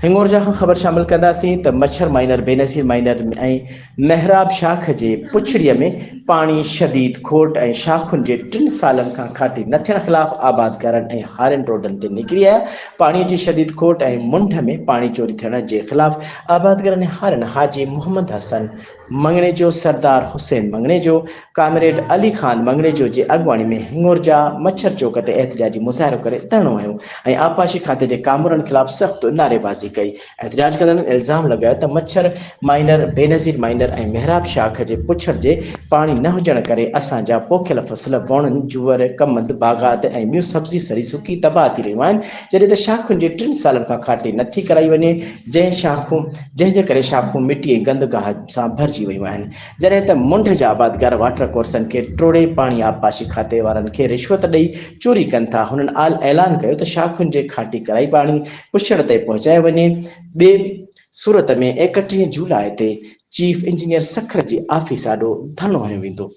हिंगोर जा ख़बर शामिल कंदासीं त मच्छर माइनर बेनज़ीर माइनर महराब शाख जे पुछड़ीअ में पाणी शदीद खोट ऐं शाखुनि जे 3 सालनि खां खाटी न थियण ख़िलाफ़ आबादकारनि ऐं हारियुनि रोडनि ते निकिरी आया। पाणीअ जी शदीद खोट ऐं मुंड में पाणी चोरी थियण जे ख़िलाफ़ आबादकारनि ऐं हारियुनि हाजी मोहम्मद हसन मंगणे जो, सरदार हुसैन मंगणे जो, कामरेड अली खान मंगणे जो जे अॻुवाणी में हिंगोर जा मच्छर चौक ते एहतिजाजी मुज़ाहिरो करे धरणो हयो ऐं आपाशी खाते जे कामरनि ख़िलाफ़ सख़्त नारेबाज़ी कई। एहतिजाज कंदड़नि इल्ज़ाम लॻायो त मच्छर माइनर बेनज़ीर माइनर ऐं महराब शाख जे पुछड़ जे पाणी न हुजण करे असांजा पोखियल फसल वणनि, जूअर, कमंद, बाग़ात ऐं ॿियूं सब्ज़ी सरी सुकी तबाह थी रहियूं आहिनि, जॾहिं त शाखुनि जे 3 सालनि खां खाटी नथी कराई वञे, जंहिंजे करे शाखूं मिटी ऐं गंदगाह सां भरिजी वियूं आहिनि। जॾहिं त मुंड जा आबादगार वाटर कोर्सनि खे टोड़े पाणी आबपाशी खाते वारनि खे रिश्वत ॾेई चोरी कनि था। हुननि ऐलान कयो त शाखुनि जे खाटी कराई पाणी पुछड़ ते पहुचाए वञे। ॿिए सूरत में 31 जुलाई ते चीफ इंजीनियर सखर जी ऑफिस आॾो धरणो हयो वेंदो।